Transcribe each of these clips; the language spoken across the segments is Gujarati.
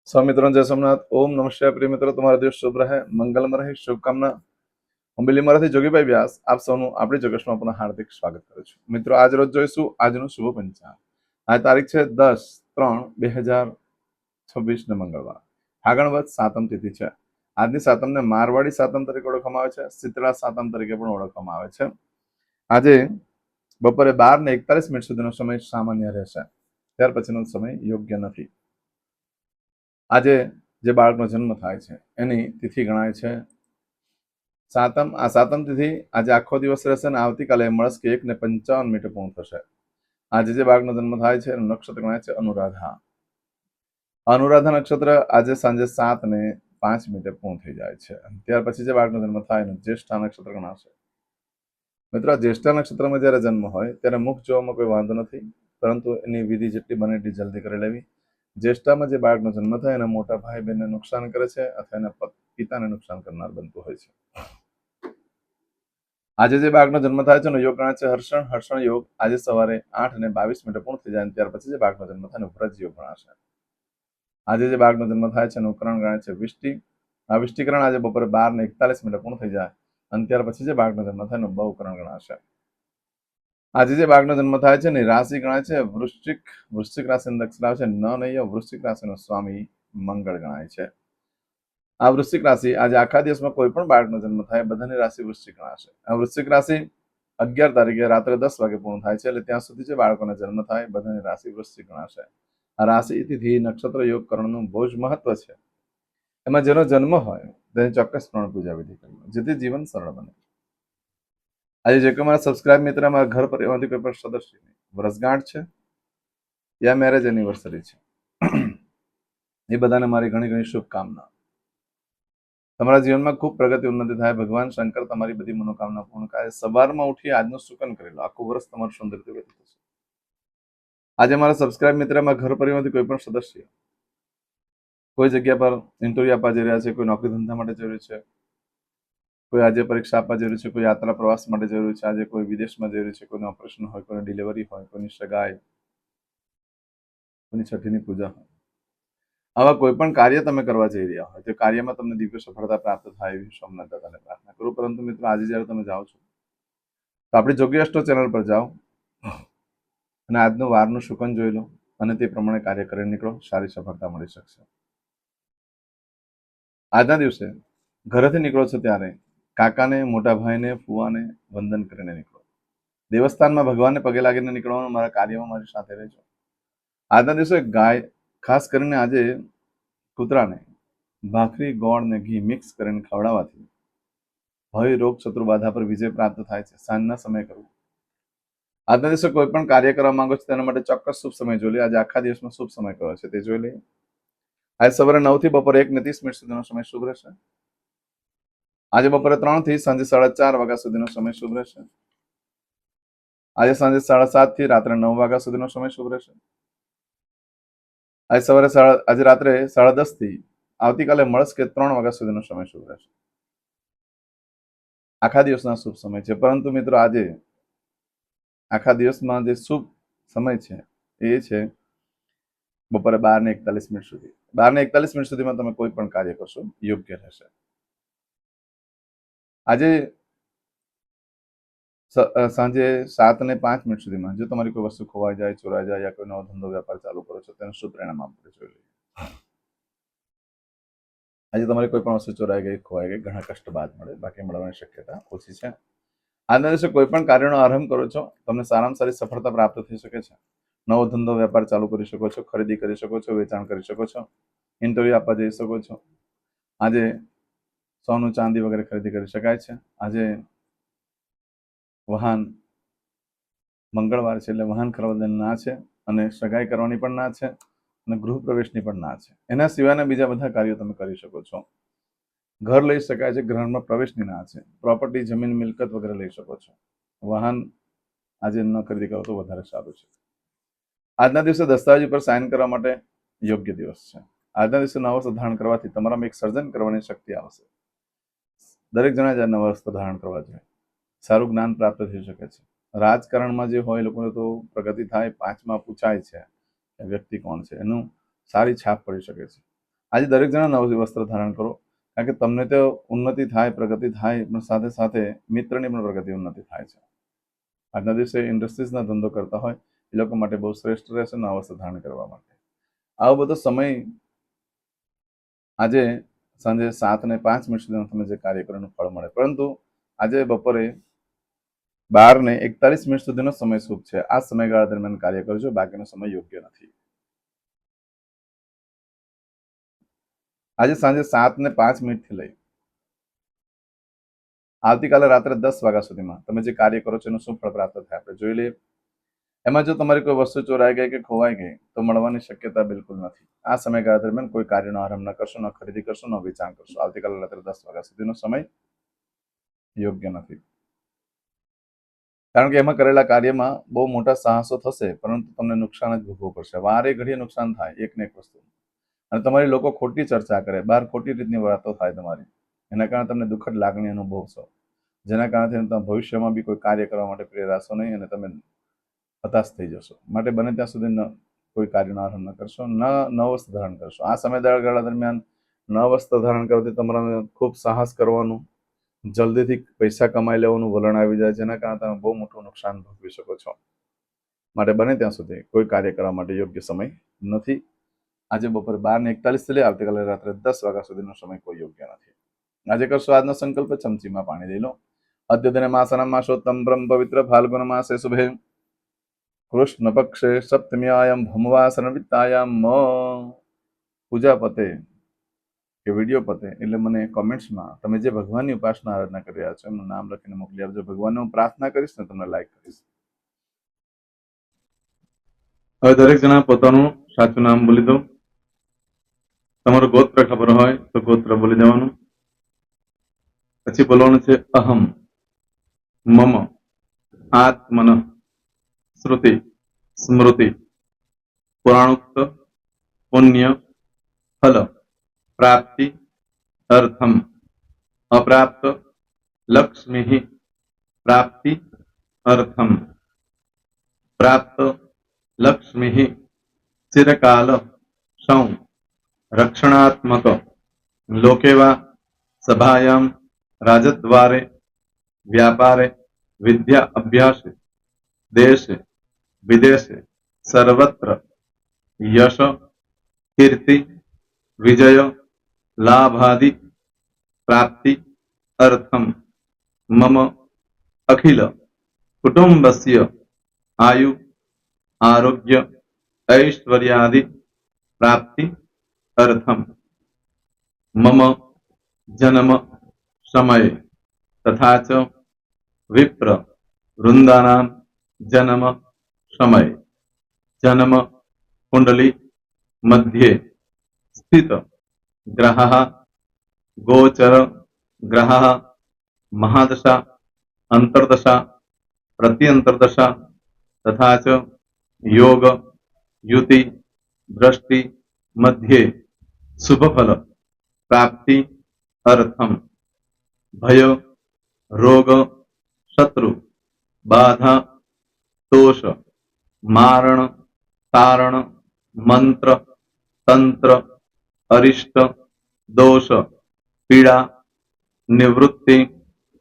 स्वामित्रों जय सोमनाथ। ओम नमः शिवाय। प्रिय मित्रों, તમારો દિવસ શુભ રહે, મંગલમય રહે, શુભકામના। હું બિલીમાંથી જોગીભાઈ વ્યાસ આપ સૌનું આપણી જોગેશમાં પુનઃ હાર્દિક સ્વાગત કરું છું। મિત્રો, આજ રોજ જોઈશું આજનું શુભ પંચાંગ। આ તારીખ છે 10/3/2026 ને મંગળવાર, ફાગણ વદ સાતમ તિથિ છે। આજની સાતમને મારવાડી સાતમ તરીકે ઓળખવામાં આવે છે, શીતળા સાતમ તરીકે પણ ઓળખવામાં આવે છે। આજે બપોરે 12:41 સુધીનો સમય સામાન્ય રહેશે, ત્યાર પછીનો સમય યોગ્ય નથી। આજે જે બાળકનો જન્મ થાય છે એની તિથિ ગણાય છે સાતમ। આ સાતમ તિથિ આજે આખો દિવસ રહેશે અને આવતીકાલે મળસ્કે 1:55 પૂર્ણ થશે। આજે જે બાળકનો જન્મ થાય છે એનું નક્ષત્ર ગણાય છે અનુરાધા। અનુરાધા નક્ષત્ર આજે સાંજે 7:05 પૂર્ણ થઈ જાય છે। ત્યાર પછી જે બાળકનો જન્મ થાય એનું જ્યેષ્ઠા નક્ષત્ર ગણાશે। મિત્રો, જ્યેષ્ઠા નક્ષત્રમાં જ્યારે જન્મ હોય ત્યારે મુખ જોવામાં કોઈ વાંધો નથી, પરંતુ એની વિધિ જેટલી બને એટલી જલ્દી કરી લેવી। જ્યેષ્ઠામાં જે બાળકનો જન્મ થાય એના મોટા ભાઈ બહેનને નુકસાન કરે છે અથવા એના પિતાને નુકસાન કરનાર બનતું હોય છે। આજે જે બાળકનો જન્મ થાય છે એનો યોગ ગણાય છે હર્ષણ। હર્ષણ યોગ આજે સવારે 8:22 પૂર્ણ થઈ જાય ત્યાર પછી જે બાળકનો જન્મ થાય એનો વ્રજ યોગ ગણાશે। આજે જે બાળકનો જન્મ થાય છે એનું કરણ ગણાય છે વિષ્ટિ। આ વિષ્ટિકરણ આજે બપોરે 12:41 પૂર્ણ થઈ જાય અને ત્યાર પછી જે બાળકનો જન્મ થાય એનું બહુકરણ ગણાશે। આજે જે બાળકનો જન્મ થાય છે એની રાશિ ગણાય છે વૃશ્ચિક। વૃશ્ચિક રાશિનો નક્ષત્ર આવે છે નનય। વૃશ્ચિક રાશિનો સ્વામી મંગળ ગણાય છે। આ વૃશ્ચિક રાશિ આજે આખા દિવસમાં કોઈ પણ બાળકનો જન્મ થાય બધાની રાશિ વૃશ્ચિક ગણાશે। આ વૃશ્ચિક રાશિ 11 તારીખે રાત્રે 10 વાગે પૂર્ણ થાય છે, એટલે ત્યાં સુધી જે બાળકોનો જન્મ થાય બધાની રાશિ વૃશ્ચિક ગણાશે। આ રાશિ તિથિ નક્ષત્ર યોગ કરણનું બહુ જ મહત્વ છે। એમાં જેનો જન્મ હોય તેની ચોક્કસપણે પૂજા વિધિ કરવી જેથી જીવન સરળ બને। આજે જે કોઈ મારા સબસ્ક્રાઇબ મિત્ર મારા ઘર પરિવારમાંથી કોઈ પણ સદસ્યની વર્ષગાંઠ છે યા મેરેજ એનિવર્સરી છે, એ બધાને મારી ઘણી ઘણી શુભકામના। તમારા જીવનમાં ખૂબ પ્રગતિ ઉન્નતિ થાય, ભગવાન શંકર તમારી બધી મનોકામના પૂર્ણ કરે। સવારમાં ઉઠી આજનું સુકન કરી લો, આખું વર્ષ તમારું સુંદર રીતે વ્યતીત થશે। આજે મારા સબસ્ક્રાઇબ મિત્રમાં ઘર પરિવારમાંથી કોઈ પણ સદસ્ય કોઈ જગ્યા પર ઇન્ટરવ્યુ આપવા જઈ રહ્યા છે, કોઈ નોકરી ધંધા માટે જરૂરી છે, કોઈ આજે પરીક્ષા આપવા જરૂરી છે, કોઈ યાત્રા પ્રવાસ માટે જરૂરી છે, આજે કોઈ વિદેશમાં જરૂરી છે, કોઈનું ઓપરેશન હોય, કોઈની ડિલિવરી હોય, કોઈની સગાઈ, કોઈની છઠ્ઠીની પૂજા હોય, આવા કોઈ પણ કાર્ય તમે કરવા જઈ રહ્યા હોય તે કાર્યમાં તમને દિવ્ય સફળતા પ્રાપ્ત થાય એવી સોમનાથ દાદાને પ્રાર્થના કરું। પરંતુ મિત્રો, આજે જ્યારે તમે જાઓ છો તો આપણી જોગી અષ્ટો ચેનલ પર જાઓ અને આજનું વારનું શુકન જોઈ લો અને તે પ્રમાણે કાર્ય કરી નીકળો, સારી સફળતા મળી શકશે। આજના દિવસે ઘરેથી નીકળો છો ત્યારે કાકાને, મોટા ભાઈને, ફુવાને વંદન કરીને નીકળો। દેવસ્થાનમાં ભગવાનને પગે લાગીને નીકળવાનું, મારા કાર્યમાં મારી સાથે રહેજો। આજના દિવસે ગાય, ખાસ કરીને આજે કૂતરાને ભાખરી, ગોળ ને ઘી મિક્સ કરીને ખવડાવવાથી ભય, રોગ, શત્રુ બાધા પર વિજય પ્રાપ્ત થાય છે। સાંજના સમય કરવું। આજના દિવસે કોઈ પણ કાર્ય કરવા માંગો છો તેના માટે ચોક્કસ શુભ સમય જોઈ લે। આજે આખા દિવસમાં શુભ સમય કયો છે તે જોઈ લઈએ। આજે સવારે 9 થી બપોરે 1:30 સુધીનો સમય શુભ રહેશે। આજે બપોરે 3 થી સાંજે 4:30 વાગ્યા સુધીનો સમય શુભ રહેશે। આજે સાંજે 7:30 થી રાત્રે 9 વાગ્યા સુધીનો સમય શુભ રહેશે। આજે રાત્રે 10:30 થી આવતીકાલે મળસ્કે 3 વાગ્યા સુધીનો સમય શુભ રહેશે। આખા દિવસના શુભ સમય છે, પરંતુ મિત્રો આજે આખા દિવસમાં જે શુભ સમય છે એ છે બપોરે 12:41 સુધી। 12:41 સુધીમાં તમે કોઈ પણ કાર્ય કરશો યોગ્ય રહેશે। આજે સાંજે 7:05 સુધીમાં જો તમારી કોઈ વસ્તુ ખોવાઈ જાય, ચોરાઈ જાય યા કોઈ નવો ધંધો વેપાર ચાલુ કરો છો તેનું શું પરિણામ આપણે જોઈ લઈએ। આજે તમારી કોઈ પણ વસ્તુ ચોરાઈ ગઈ, ખોવાઈ ગઈ, ઘણા કષ્ટ બાદ મળે, બાકી મળવાની શક્યતા ઓછી છે। આજના દિવસે કોઈ પણ કાર્યનો આરંભ કરો છો તમને સારામાં સારી સફળતા પ્રાપ્ત થઈ શકે છે। નવો ધંધો વેપાર ચાલુ કરી શકો છો, ખરીદી કરી શકો છો, વેચાણ કરી શકો છો, ઇન્ટરવ્યુ આપવા જઈ શકો છો। આજે સોનું ચાંદી વગેરે ખરીદી કરી શકાય છે। આજે વાહન, મંગળવાર છે એટલે વાહન ખરીદવાની ના છે અને સગાઈ કરવાની પણ ના છે અને ગૃહ પ્રવેશની પણ ના છે। એના સિવાયના બીજા બધા કાર્યો તમે કરી શકો છો। ઘર લઈ શકાય છે, ઘરમાં પ્રવેશની ના છે। પ્રોપર્ટી, જમીન, મિલકત વગેરે લઈ શકો છો। વાહન આજે ન ખરીદી કરો તો વધારે સારું છે। આજના દિવસે દસ્તાવેજ ઉપર સાઇન કરવા માટે યોગ્ય દિવસ છે। આજના દિવસે નવા વસ્ત્ર ધારણ કરવાથી તમારામાં એક સર્જન કરવાની શક્તિ આવશે। દરેક જણા જ નવા વસ્ત્ર ધારણ કરવા જોઈએ, સારું જ્ઞાન પ્રાપ્ત થઈ શકે છે। રાજકારણમાં જે હોય એ લોકોને તો પ્રગતિ થાય, 5માં પૂછાય છે કે વ્યક્તિ કોણ છે, એનું સારી છાપ પડી શકે છે। આજે દરેક જણા નવું વસ્ત્ર ધારણ કરો, કારણ કે તમને તો ઉન્નતિ થાય, પ્રગતિ થાય, પણ સાથે સાથે મિત્રની પણ પ્રગતિ ઉન્નતિ થાય છે. આજના દિવસે ઇન્ડસ્ટ્રીઝના ધંધો કરતા હોય એ લોકો માટે બહુ શ્રેષ્ઠ રહેશે નવા વસ્ત્ર ધારણ કરવા માટે. આવો બધો સમય આજે સાંજે 7:05 સુધીમાં તમે જે કાર્ય કરો એનું ફળ મળે, પરંતુ આજે બપોરે 12:41 સુધીનો સમય શુભ છે. આ સમયગાળા દરમિયાન કાર્ય કરજો, બાકીનો સમય યોગ્ય નથી. આજે સાંજે 7:05 થી લઈ આવતીકાલે રાત્રે 10 વાગ્યા સુધીમાં તમે જે કાર્ય કરો છો એનું શું ફળ પ્રાપ્ત થાય આપણે જોઈ લઈએ. એમાં જો તમારી કોઈ વસ્તુ ચોરાઈ ગઈ કે ખોવાઈ ગઈ તો મળવાની શક્યતા બિલકુલ નથી. આ સમયગાળા દરમિયાન કોઈ કાર્યનો આરંભ ન કરશો, ન ખરીદી કરશો, ન વેચાણ કરશો. આવતીકાલે રાત્રે 10 વાગ્યા સુધીનો સમય યોગ્ય નથી, કારણ કે એમાં કરેલા કાર્યમાં બહુ મોટા સાહસો થશે, પરંતુ તમને નુકસાન જ ભોગવવું પડશે. વારે ઘડીએ નુકસાન થાય એક ને એક વસ્તુ, અને તમારી લોકો ખોટી ચર્ચા કરે, બહાર ખોટી રીતની વાતો થાય તમારી, એના કારણે તમને દુઃખદ લાગણી અનુભવશો, જેના કારણે તમે ભવિષ્યમાં બી કોઈ કાર્ય કરવા માટે પ્રેરાશો નહીં અને તમે હતાશ થઈ જશો. માટે બને ત્યાં સુધી કોઈ કાર્યનો આરંભ ન કરશો, નવ વસ્ત્ર ધારણ કરશો. આ સમયગાળા દરમિયાન નવ વસ્ત્ર ધારણ કરવાથી તમારા ખૂબ સાહસ કરવાનું, જલ્દીથી પૈસા કમાઈ લેવાનું વલણ આવી જાય, જેના કારણે તમે બહુ મોટું નુકસાન ભોગવી શકો છો. માટે બને ત્યાં સુધી કોઈ કાર્ય કરવા માટે યોગ્ય સમય નથી. આજે બપોરે 12:41 થી લઈ આવતીકાલે રાત્રે 10 વાગ્યા સુધીનો સમય કોઈ યોગ્ય નથી. આજે કરશો આજનો સંકલ્પ, ચમચીમાં પાણી લઈ લો. અદ્યતન માસના માસોત્તમ બ્રહ્મ પવિત્ર ફાલ્ગુન માસે શુભે કૃષ્ણ પક્ષે સપ્તમ્યાયામ ભમવાસન વિત્તાયામ પૂજા પતે કે વિડીયો પતે એટલે મને કોમેન્ટ્સમાં તમે જે ભગવાનની ઉપાસના આરાધના કરી રહ્યા છો એમનું નામ લખીને મોકલી આપજો. ભગવાનને હું પ્રાર્થના કરીશ ને તમને લાઈક કરીશ. હવે દરેક જણા પોતાનું સાચું નામ બોલી દો. તમારું ગોત્ર ખબર હોય તો ગોત્ર બોલી દેવાનું. પછી બોલવાનું છે અહમ મમ આત્મન શ્રુતિ સ્મૃતિ પુરાણોક્ત પુણ્ય ફલ પ્રાપ્તિ અર્થમ અપ્રાપ્ત લક્ષ્મી પ્રાપ્તિ અર્થમ પ્રાપ્ત લક્ષ્મી ચિરકાલ સૌ રક્ષણાત્મક લોકેવા સભાયામ રાજદ્વારે વ્યાપારે વિદ્યા અભ્યાસે દેશે વિદેશે સર્વત્ર યશ કીર્તિ વિજય લાભાદિ પ્રાપ્તિ અર્થમ મમ અખિલ કુટુંબસ્ય આયુ આરોગ્ય ऐश्वर्यादि प्राप्ति अर्थम मम जन्म समय तथा च विप्र वृंदानां जन्म समय जन्म कुंडली मध्ये स्थित ग्रहः गोचर ग्रहः महादशा अंतर्दशा प्रत्यंतर्दशा तथा च योग युति दृष्टि मध्ये शुभ फल प्राप्ति अर्थम भय रोग शत्रु बाधा दोष मारण तारण मंत्र तंत्र अरिष्ट दोष पीड़ा निवृत्ति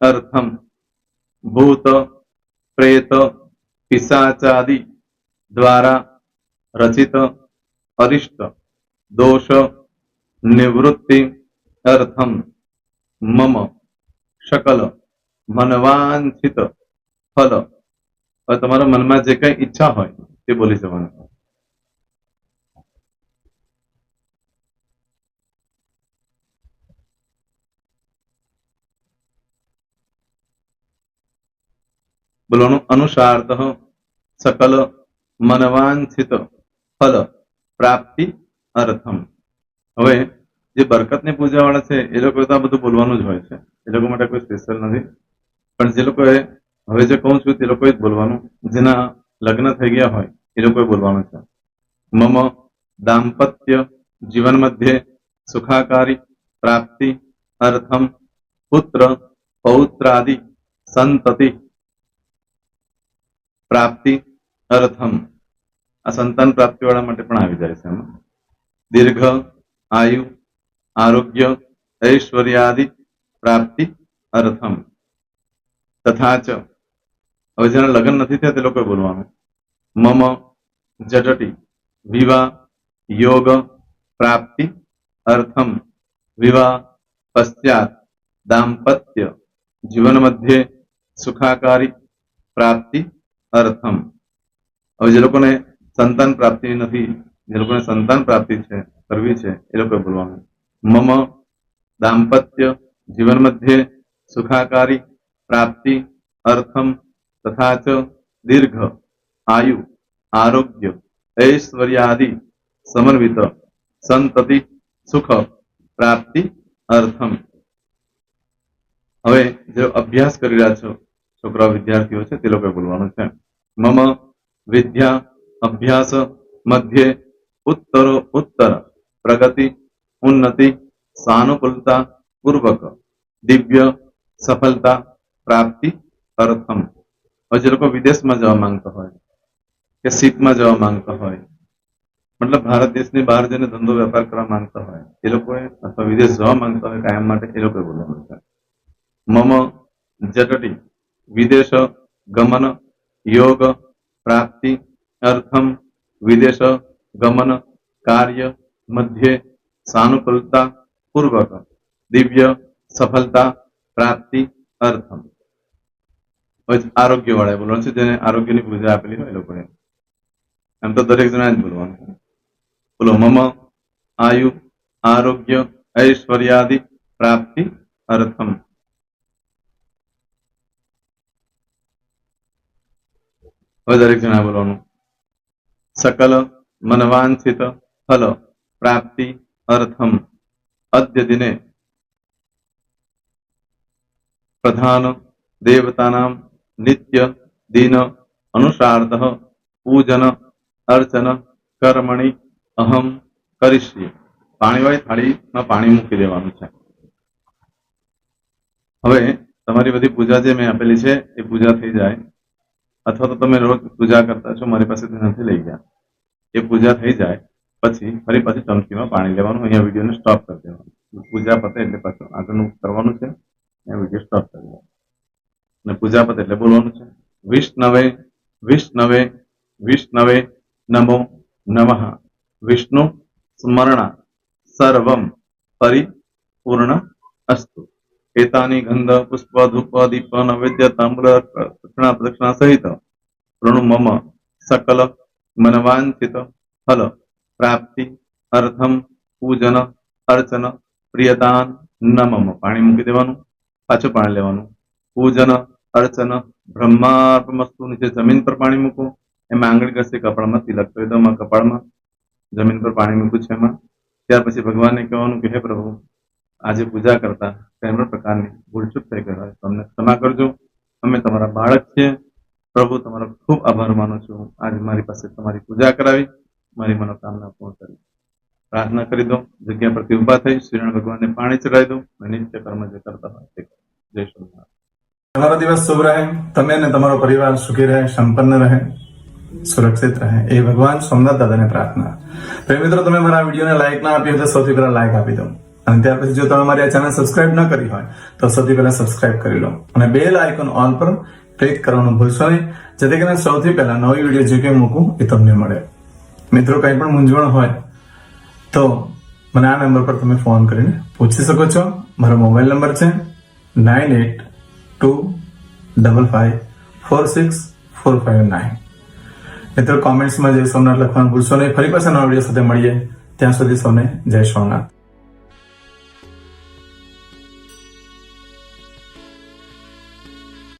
अर्थम भूत प्रेत पिशाचादि द्वारा रचित अरिष्ट दोष निवृत्ति अर्थम मम सकल मनवांछित फल और तुम्हारा मन में जे कई इच्छा हो बोली जवान बोलो अनुसारतः सकल मनवांछित फल प्राप्ति अर्थम। હવે જે બરકતની પૂજા વાળા છે એ લોકો તો આ બધું બોલવાનું જ હોય છે, એ લોકો માટે કોઈ સ્પેશિયલ નથી. પણ જે લોકોએ હવે જે કહું છું તે લોકોએ જ બોલવાનું, જેના લગ્ન થઈ ગયા હોય એ લોકોએ બોલવાનું છે. મમ દાંપત્ય જીવન મધ્યે સુખાકારી પ્રાપ્તિ અર્થમ પુત્ર પૌત્રાદિ સંતતિ પ્રાપ્તિ અર્થમ. આ સંતાન પ્રાપ્તિ વાળા માટે પણ આવી જાય છે. એમાં દીર્ઘ આયુ आरोग्य ऐश्वर्यादि प्राप्ति अर्थम तथा च હવે જેના લગ્ન નથી થયા તે લોકોએ બોલવાનું મમ જટટી વિવાહ યોગ પ્રાપ્તિ અર્થમ વિવાહ પશ્ચાત દાંપત્ય જીવન મધ્યે સુખાકારી પ્રાપ્તિ અર્થમ હવે જે લોકોને સંતાન પ્રાપ્તિ નથી જે લોકોને સંતાન પ્રાપ્તિ છે કરવી છે એ લોકોએ બોલવાનું મમ દાંપત્ય જીવન મધ્યે સુખાકારી પ્રાપ્તિ અર્થમ तथा च दीर्घ आयु आरोग्य ऐश्वर्यादि समन्वित संतति सुख प्राप्ति अर्थम હવે જો અભ્યાસ કરી રહ્યા છો છોકરા વિદ્યાર્થીઓ છે તે લોકોએ બોલવાનું છે મમ વિદ્યા અભ્યાસ મધ્યે ઉત્તરો ઉત્તર પ્રગતિ ઉન્નતિ સાનુકૂલતા પૂર્વક દિવ્ય સફળતા પ્રાપ્તિ અર્થમ જે લોકો વિદેશમાં જવા માંગતા હોય કે શીપમાં જવા માંગતા હોય મતલબ ભારત દેશની બહાર જઈને ધંધો વેપાર કરવા માંગતા હોય એ લોકોએ અથવા વિદેશ જવા માંગતા હોય કાયમ માટે એ લોકોએ બોલવાનું છે મમ જટટી વિદેશ ગમન યોગ પ્રાપ્તિ અર્થમ વિદેશ ગમન કાર્ય મધ્યે સાનુકૂલતા પૂર્વક દિવ્ય સફળતા પ્રાપ્તિ અર્થમ આરોગ્ય વાળા બોલવાનું છે જેને આરોગ્યની પૂજા આપેલી હોય એ લોકોએ એમ તો દરેક જણા જ બોલવાનું છે બોલો મમ આયુ આરોગ્ય ऐश्वर्यादि प्राप्ति अर्थम હવે દરેક જણા બોલવાનું सकल मनवांछित फल प्राप्ति अर्थम अद्य दिने प्रधान देवतानां नित्य दिन अनुसारतः पूजन अर्चन कर्मणि अहम करिष्ये પાણીવાળી થાળીમાં પાણી મૂકી દેવાનું છે હવે તમારી બધી પૂજા જે મેં આપેલી છે એ પૂજા થઈ જાય અથવા તો તમે રોજ પૂજા કરતા છો મારી પાસેથી નથી લઈ ગયા એ પૂજા થઈ જાય પછી ફરી પાછી ચમચીમાં પાણી લેવાનું અહીંયા વિડીયોને સ્ટોપ કરી દેવાનું પૂજા પતે એટલે પાછું આગળનું કરવાનું છે અહીંયા વિડીયો સ્ટોપ કરી દેવાનું અને પૂજા પતે એટલે બોલવાનું છે વિષ્ણવે વિષ્ણવે વિષ્ણવે નમો નમઃ વિષ્ણુ સ્મરણા सर्वं परिपूर्ण अस्तु एतानि गंध पुष्प धूप दीप नैवेद्य ताम्र दक्षिणा प्रदक्षिणा सहित प्रणु मम सकल मनवांछित फल प्राप्ति अर्थम पूजन अर्चन प्रियदान न मम पाणी मूकी देवानुं पाछुं पाणी लेवानुं पूजन अर्चन ब्रह्मार्पणमस्तु नीचे जमीन पर पाणी मूको एमां आंगળી ઘસી કપાળમાં તિલક કરી દો કપાળમાં જમીન પર પાણી મૂક્યું છે એમાં ત્યાર પછી ભગવાનને કહેવાનું કે હે પ્રભુ આજે પૂજા કરતા કઈ પણ પ્રકારની ભૂલચૂક થઈ ગઈ હોય તો અમને ક્ષમા કરજો અમે તમારા બાળક છીએ પ્રભુ તમારો ખૂબ આભાર માનું છું આજે મારી પાસે તમારી પૂજા કરાવી મારી મનોકામના પૂર્ણ કરી પ્રાર્થના કરી દો જગ્યા પરથી ઉભા થઈ શ્રીનારાયણ ભગવાનને પાણી ચડાવી દો અને નિત્ય કર્મ જે કરતા હોય તે જય શ્રી તમારો દિવસ શુભ રહે તમે અને તમારો પરિવાર સુખી રહે સંપન્ન રહે સુરક્ષિત રહે એ ભગવાન સોમનાથ દાદાને પ્રાર્થના તો મિત્રો તમે મારા વિડીયોને લાઈક ના આપી હોય તો સૌથી પહેલા લાઈક આપી દો અને ત્યાર પછી જો તમે મારી આ ચેનલ સબસ્ક્રાઇબ ન કરી હોય તો સૌથી પહેલા સબસ્ક્રાઇબ કરી લો અને બેલ આઇકોન ઓલ પર ક્લિક કરવાનું ભૂલશો નહીં જેથી કરીને સૌથી પહેલા નવી વિડીયો જે કંઈ મૂકું એ તમને મળે મિત્રો કંઈ પણ મૂંઝવણ હોય તો મને આ નંબર પર તમે ફોન કરીને પૂછી શકો છો મારો મોબાઈલ નંબર છે 9825546459 મિત્રો કોમેન્ટ્સમાં જય સોમનાથ લખવાનું ભૂલશો નહીં ફરી પાછા નવા વિડીયો સાથે મળીએ ત્યાં સુધી સૌને જય સોમનાથ